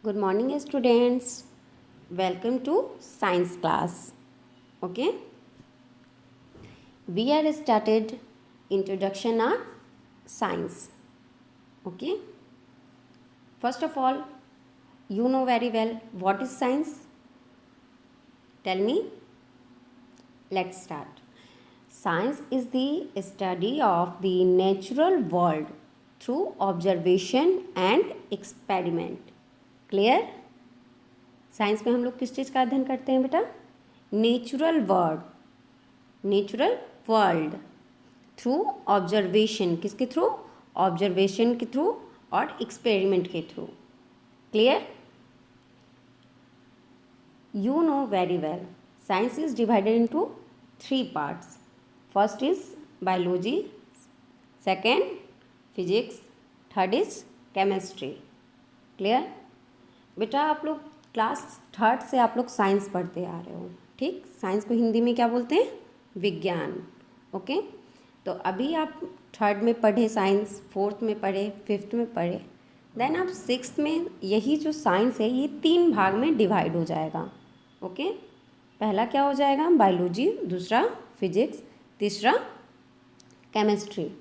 Good morning, students. Welcome to science class. Okay, we are started introduction on science. Okay, first of all, you know very well what is science. Tell me. Let's start. Science is the study of the natural world through observation and experiment. Clear? Science में हम लोग किस चीज़ का अध्ययन करते हैं बेटा? Natural world through observation. किसके थ्रू? ऑब्जर्वेशन के थ्रू और एक्सपेरिमेंट के through. Clear? You know very well. Science is divided into 3 parts. First is biology, second physics, third is chemistry. Clear? बेटा आप लोग क्लास 3rd से आप लोग साइंस पढ़ते आ रहे हो. ठीक, साइंस को हिंदी में क्या बोलते हैं? विज्ञान. ओके, तो अभी आप 3rd में पढ़े साइंस, 4th में पढ़े, 5th में पढ़े, देन आप 6th में यही जो साइंस है ये 3 भाग में डिवाइड हो जाएगा. ओके, पहला क्या हो जाएगा? बायोलॉजी, दूसरा फिजिक्स, तीसरा केमिस्ट्री.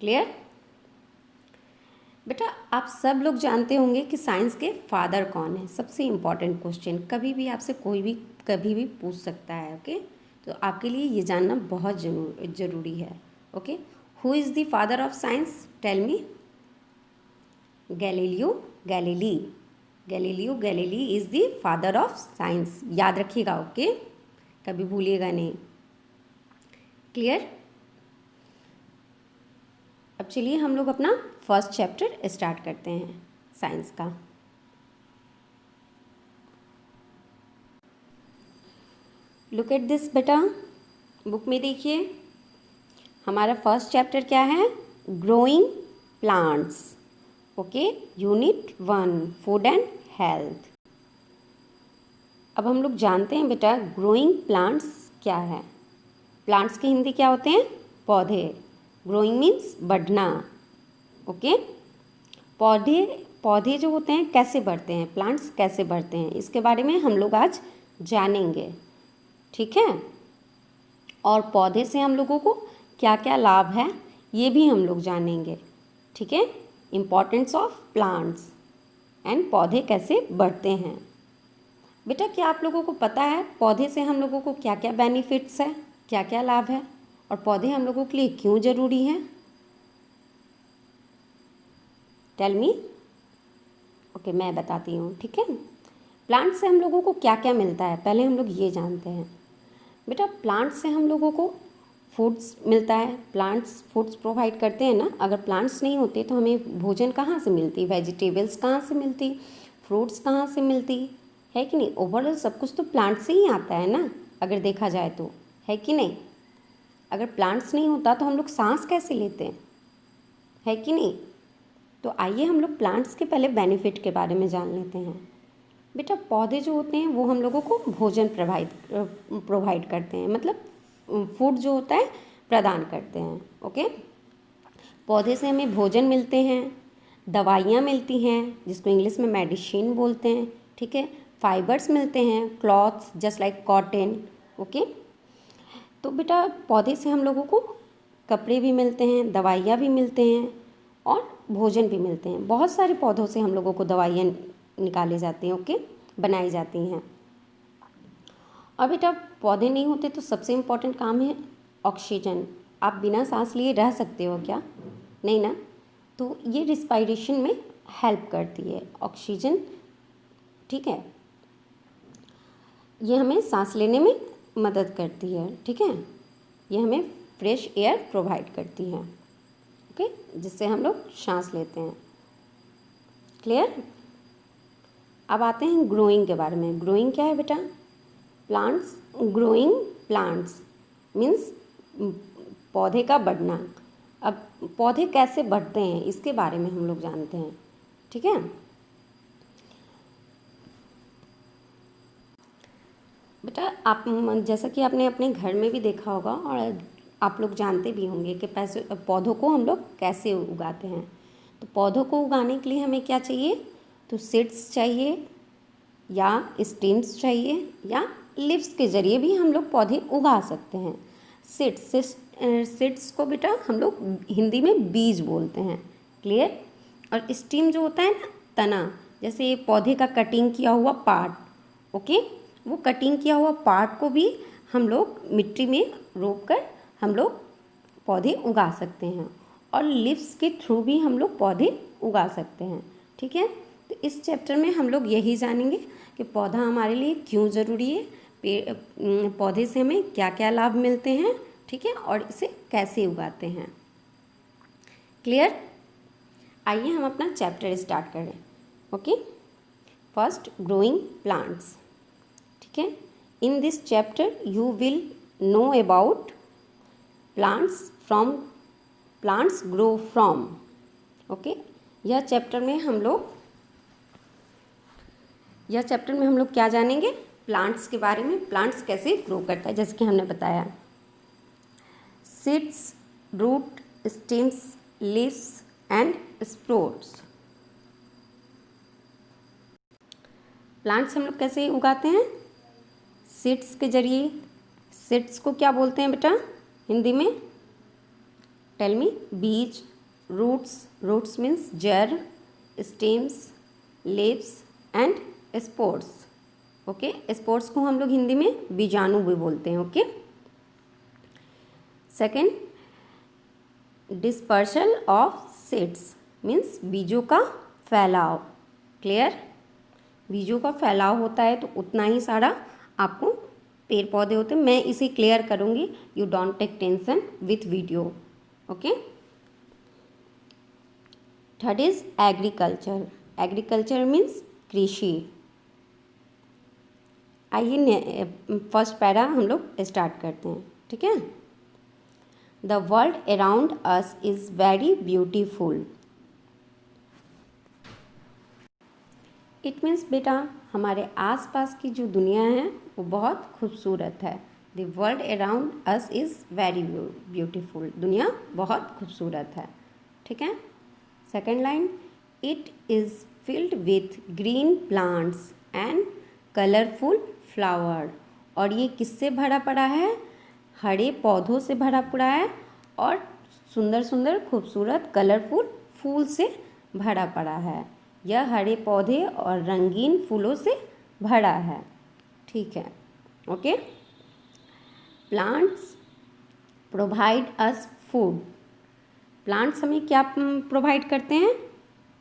क्लियर? बेटा आप सब लोग जानते होंगे कि साइंस के फादर कौन है. सबसे इम्पॉर्टेंट क्वेश्चन कभी भी आपसे कोई भी कभी भी पूछ सकता है. ओके, तो आपके लिए ये जानना बहुत ज़रूरी है. Okay, who is the father of science? Tell me. Galileo Galilei is the father of science. याद रखिएगा. ओके, कभी भूलिएगा नहीं. क्लियर? अब चलिए हम लोग अपना फर्स्ट चैप्टर स्टार्ट करते हैं साइंस का. लुक एट दिस बेटा, बुक में देखिए हमारा फर्स्ट चैप्टर क्या है? Growing plants. Okay, unit 1 food and health. अब हम लोग जानते हैं बेटा ग्रोइंग प्लांट्स क्या है. प्लांट्स की हिंदी क्या होते हैं? पौधे. ग्रोइंग मीन्स बढ़ना. ओके, पौधे जो होते हैं कैसे बढ़ते हैं, प्लांट्स कैसे बढ़ते हैं, इसके बारे में हम लोग आज जानेंगे. ठीक है, और पौधे से हम लोगों को क्या क्या लाभ है ये भी हम लोग जानेंगे. ठीक है, इम्पॉर्टेंस ऑफ प्लांट्स एंड पौधे कैसे बढ़ते हैं. बेटा क्या आप लोगों को पता है पौधे से हम लोगों को क्या क्या बेनिफिट्स है, क्या क्या लाभ है, और पौधे हम लोगों के लिए क्यों ज़रूरी हैं? Tell me. ओके, मैं बताती हूँ. ठीक है, प्लांट से हम लोगों को क्या क्या मिलता है पहले हम लोग ये जानते हैं. बेटा प्लांट से हम लोगों को फूड्स मिलता है. प्लांट्स फूड्स प्रोवाइड करते हैं ना. अगर प्लांट्स नहीं होते तो हमें भोजन कहाँ से मिलती? वेजिटेबल्स कहाँ से मिलती? फ्रूट्स कहाँ से मिलती? है कि नहीं? ओवरऑल सब कुछ तो प्लांट से ही आता है ना, अगर देखा जाए तो. है कि नहीं? अगर प्लांट्स नहीं होता तो हम लोग सांस कैसे लेते हैं? है कि नहीं? तो आइए हम लोग प्लांट्स के पहले बेनिफिट के बारे में जान लेते हैं. बेटा पौधे जो होते हैं वो हम लोगों को भोजन प्रोवाइड करते हैं, मतलब फूड जो होता है प्रदान करते हैं. ओके, पौधे से हमें भोजन मिलते हैं, दवाइयाँ मिलती हैं जिसको इंग्लिश में मेडिसिन बोलते हैं. ठीक है, फाइबर्स मिलते हैं, clothes just like cotton. Okay, तो बेटा पौधे से हम लोगों को कपड़े भी मिलते हैं, दवाइयाँ भी मिलते हैं और भोजन भी मिलते हैं. बहुत सारे पौधों से हम लोगों को दवाइयाँ निकाली जाती हैं. ओके, बनाई जाती हैं. और बेटा पौधे नहीं होते तो सबसे इम्पॉर्टेंट काम है ऑक्सीजन. आप बिना सांस लिए रह सकते हो क्या? नहीं ना. तो ये रिस्पायरेशन में हेल्प करती है ऑक्सीजन. ठीक है, ये हमें सांस लेने में मदद करती है. ठीक है, ये हमें फ्रेश एयर प्रोवाइड करती है. ओके, जिससे हम लोग सांस लेते हैं. क्लियर? अब आते हैं ग्रोइंग के बारे में. ग्रोइंग क्या है बेटा? प्लांट्स. ग्रोइंग प्लांट्स मीन्स पौधे का बढ़ना. अब पौधे कैसे बढ़ते हैं इसके बारे में हम लोग जानते हैं. ठीक है, बेटा आप जैसा कि आपने अपने घर में भी देखा होगा और आप लोग जानते भी होंगे कि पौधों को हम लोग कैसे उगाते हैं. तो पौधों को उगाने के लिए हमें क्या चाहिए? तो सीड्स चाहिए या स्टेम्स चाहिए या लीव्स के ज़रिए भी हम लोग पौधे उगा सकते हैं। सीड्स को बेटा हम लोग हिंदी में बीज बोलते हैं। क्लियर। और स्टेम जो होता है ना, तना, जैसे ये पौधे का कटिंग किया हुआ पार्ट, ओके, वो कटिंग किया हुआ पार्ट को भी हम लोग मिट्टी में रोप कर हम लोग पौधे उगा सकते हैं। और लीव्स के थ्रू भी हम लोग पौधे उगा सकते हैं। ठीक है। तो इस चैप्टर में हम लोग यही जानेंगे कि पौधा हमारे लिए क्यों ज़रूरी है, पौधे से हमें क्या क्या लाभ मिलते हैं, ठीक है, और इसे कैसे उगाते हैं। क्लियर। आइए हम अपना चैप्टर स्टार्ट करें। ओके। First, growing plants. ठीक है। In this chapter you will know about plants grow from. Okay. यह चैप्टर में हम लोग क्या जानेंगे, प्लांट्स के बारे में, प्लांट्स कैसे ग्रो करता है, जैसे कि हमने बताया seeds, root, stems, leaves and spores. Plants हम लोग कैसे उगाते हैं, सीड्स के जरिए। सीड्स को क्या बोलते हैं बेटा हिंदी में, टेल मी। बीज। रूट्स मीन्स जड़, stems, leaves and spores. Okay. Spores को हम लोग हिंदी में बीजाणु भी बोलते हैं। Okay. Second, dispersal of seeds means बीजों का फैलाव। क्लियर। बीजों का फैलाव होता है तो उतना ही सारा आपको पेड़ पौधे होते हैं। मैं इसे क्लियर करूँगी, you don't take tension with video. Okay. Third is agriculture. Agriculture means कृषि। आइए फर्स्ट पैरा हम लोग स्टार्ट करते हैं। ठीक है। The world around us is very beautiful. It means बेटा हमारे आसपास की जो दुनिया है वो बहुत खूबसूरत है। The world around us is very beautiful. दुनिया बहुत खूबसूरत है। ठीक है। Second line, it is filled with green plants and colourful flower. और ये किससे भरा पड़ा है, हरे पौधों से भरा पड़ा है और सुंदर सुंदर खूबसूरत कलरफुल फूल से भरा पड़ा है। यह हरे पौधे और रंगीन फूलों से भरा है। ठीक है। Okay. Plants provide us food. Plants हमें क्या प्रोवाइड करते हैं,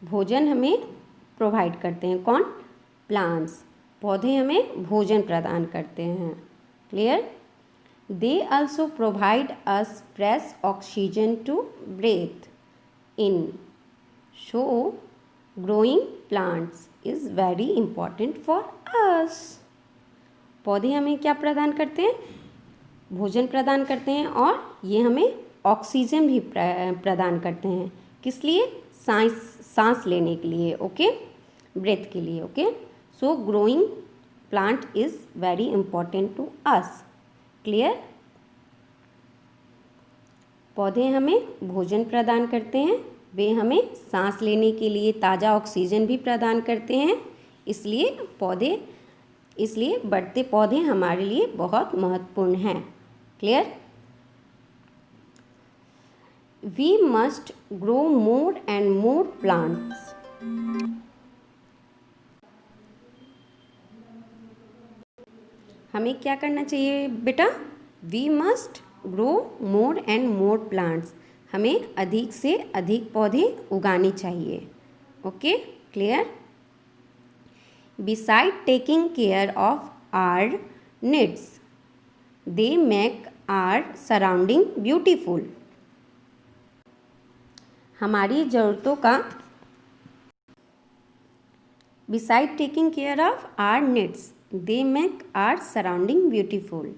भोजन हमें प्रोवाइड करते हैं। कौन, प्लांट्स। पौधे हमें भोजन प्रदान करते हैं। Clear. They also provide us fresh oxygen to breathe in. So growing plants is very important for us. पौधे हमें क्या प्रदान करते हैं, भोजन प्रदान करते हैं और ये हमें ऑक्सीजन भी प्रदान करते हैं। किस लिए, सांस लेने के लिए। ओके, ब्रेथ के लिए। Okay. So growing plant is very important to us. Clear. पौधे हमें भोजन प्रदान करते हैं, वे हमें सांस लेने के लिए ताज़ा ऑक्सीजन भी प्रदान करते हैं। इसलिए बढ़ते पौधे हमारे लिए बहुत महत्वपूर्ण हैं। Clear. We must grow more and more plants. हमें क्या करना चाहिए बेटा, we must grow more and more plants. हमें अधिक से अधिक पौधे उगाने चाहिए। Okay. Clear. Besides taking care of our needs, they make our surrounding beautiful. हमारी ज़रूरतों का, besides taking care of our needs they make our surrounding beautiful.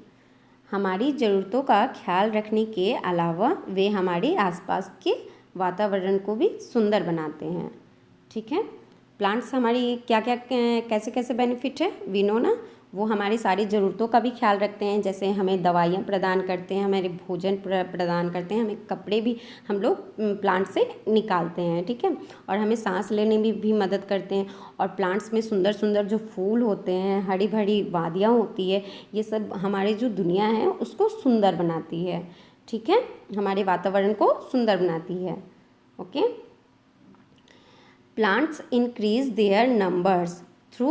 हमारी ज़रूरतों का ख्याल रखने के अलावा वे हमारे आसपास के वातावरण को भी सुंदर बनाते हैं। ठीक है। प्लांट्स हमारी क्या क्या कैसे कैसे बेनिफिट है, वी नो ना। वो हमारी सारी ज़रूरतों का भी ख्याल रखते हैं, जैसे हमें दवाइयाँ प्रदान करते हैं, हमारे भोजन प्रदान करते हैं, हमें कपड़े भी हम लोग प्लांट से निकालते हैं, ठीक है। और हमें सांस लेने में भी मदद करते हैं। और प्लांट्स में सुंदर सुंदर जो फूल होते हैं, हरी भरी वादियाँ होती है, ये सब हमारे जो दुनिया है उसको सुंदर बनाती है, ठीक है, हमारे वातावरण को सुंदर बनाती है। Okay, plants increase their numbers through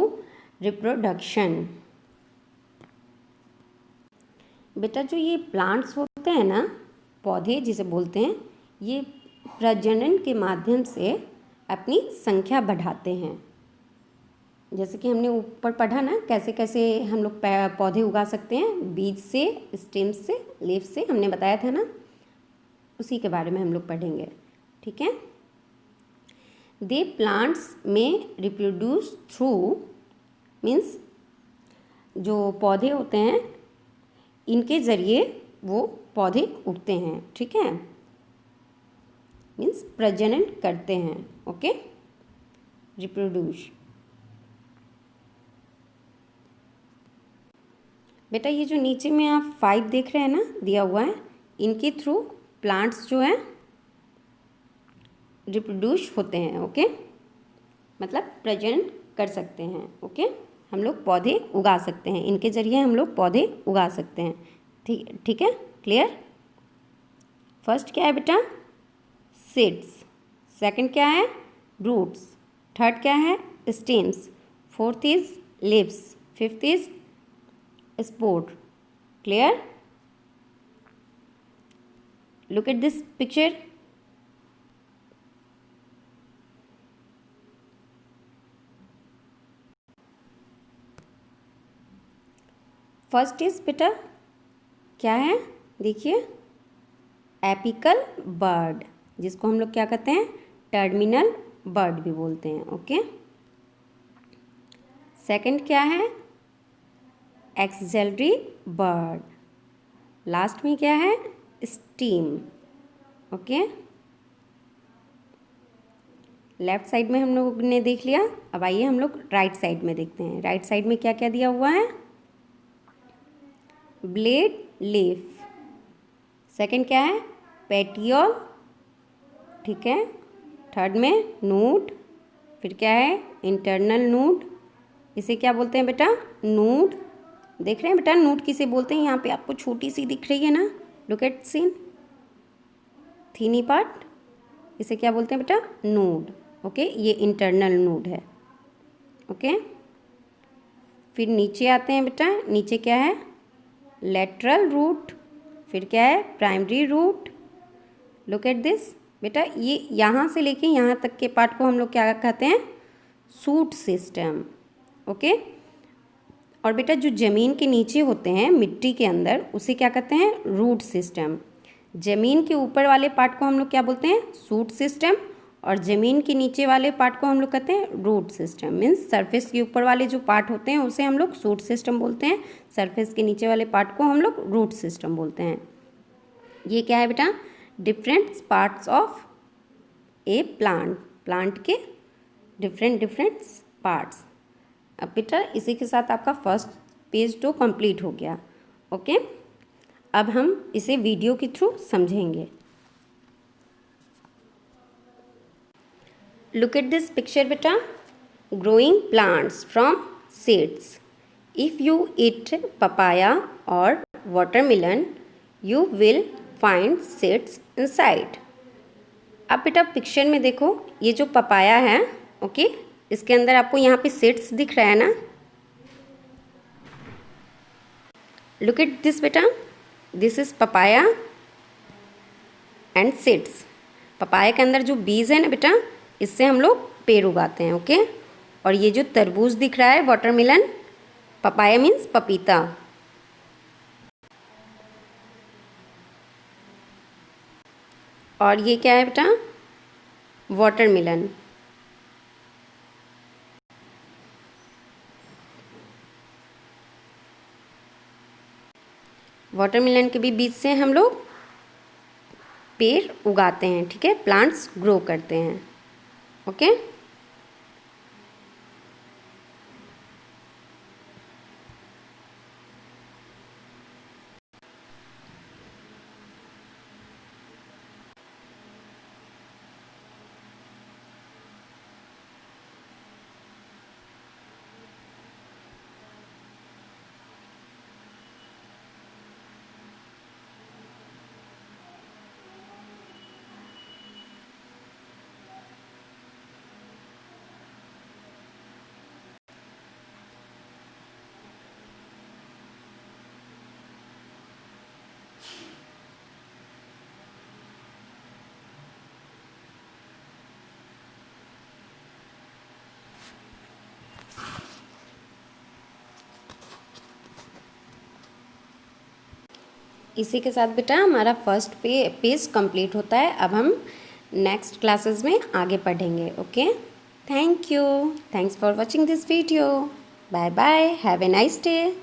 reproduction. बेटा जो ये प्लांट्स होते हैं ना, पौधे जिसे बोलते हैं, ये प्रजनन के माध्यम से अपनी संख्या बढ़ाते हैं। जैसे कि हमने ऊपर पढ़ा ना, कैसे कैसे हम लोग पौधे उगा सकते हैं, बीज से, स्टेम से, लीफ से, हमने बताया था ना, उसी के बारे में हम लोग पढ़ेंगे, ठीक है। दे प्लांट्स में रिप्रोड्यूस थ्रू मीन्स जो पौधे होते हैं इनके ज़रिए वो पौधे उगते हैं, ठीक है, मीन्स प्रजनन करते हैं। Okay, reproduce. बेटा ये जो नीचे में आप 5 देख रहे हैं ना, दिया हुआ है, इनके थ्रू प्लांट्स जो हैं रिप्रोड्यूस होते हैं। ओके, मतलब प्रजनन कर सकते हैं। ओके, हम लोग पौधे उगा सकते हैं, इनके ज़रिए हम लोग पौधे उगा सकते हैं। ठीक है, क्लियर। फर्स्ट क्या है बेटा, सीड्स। सेकंड क्या है, रूट्स। थर्ड क्या है, stems. Fourth is leaves. Fifth is spore. Clear. Look at this picture. First is बेटा क्या है, देखिए, एपिकल बर्ड, जिसको हम लोग क्या कहते हैं, टर्मिनल बर्ड भी बोलते हैं। ओके, सेकंड क्या है, एक्सिलरी बर्ड। लास्ट में क्या है, स्टीम। ओके, लेफ्ट साइड में हम लोग ने देख लिया। अब आइए हम लोग राइट साइड में देखते हैं। राइट साइड में क्या क्या दिया हुआ है, ब्लेड लीफ। सेकंड क्या है, पेटियोल, ठीक है। थर्ड में नूड। फिर क्या है, इंटरनल नूड, इसे क्या बोलते हैं बेटा, नूड। देख रहे हैं बेटा, नूड किसे बोलते हैं, यहाँ पे आपको छोटी सी दिख रही है ना, लुक एट सीन, थीनी पार्ट, इसे क्या बोलते हैं बेटा, नूड। ओके, ये इंटरनल नूड है। ओके, फिर नीचे आते हैं बेटा, नीचे क्या है, लेटरल रूट। फिर क्या है, primary root. Look at this बेटा, ये यहाँ से लेके यहाँ तक के पार्ट को हम लोग क्या कहते हैं, सूट सिस्टम। ओके, और बेटा जो ज़मीन के नीचे होते हैं, मिट्टी के अंदर, उसे क्या कहते हैं, रूट सिस्टम। ज़मीन के ऊपर वाले पार्ट को हम लोग क्या बोलते हैं, सूट सिस्टम, और ज़मीन के नीचे वाले पार्ट को हम लोग कहते हैं रूट सिस्टम। मीन्स सरफेस के ऊपर वाले जो पार्ट होते हैं उसे हम लोग सूट सिस्टम बोलते हैं, सरफेस के नीचे वाले पार्ट को हम लोग रूट सिस्टम बोलते हैं। ये क्या है बेटा, different parts of A plant, plant के डिफरेंट पार्ट्स। अब बेटा इसी के साथ आपका फर्स्ट पेज तो कंप्लीट हो गया। ओके, अब हम इसे वीडियो के थ्रू समझेंगे। Look at this picture beta, growing plants from seeds. If you eat papaya or watermelon, you will find seeds inside. अब बेटा पिक्चर में देखो, ये जो पपाया है, ओके, इसके अंदर आपको यहाँ पे सीड्स दिख रहा है ना। लुक एट दिस बेटा, this is papaya and seeds. Papaya के अंदर जो बीज है ना बेटा, इससे हम लोग पेड़ उगाते हैं। ओके, और ये जो तरबूज दिख रहा है, वाटरमेलन, पपाया मीन्स पपीता। और ये क्या है बेटा, वाटरमेलन। वाटरमेलन के भी बीज से हम लोग पेड़ उगाते हैं, ठीक है, प्लांट्स ग्रो करते हैं। ओके, इसी के साथ बेटा हमारा फर्स्ट पेज कंप्लीट होता है। अब हम नेक्स्ट क्लासेस में आगे पढ़ेंगे। Okay, thank you, thanks for watching this video. Bye bye, have a nice day.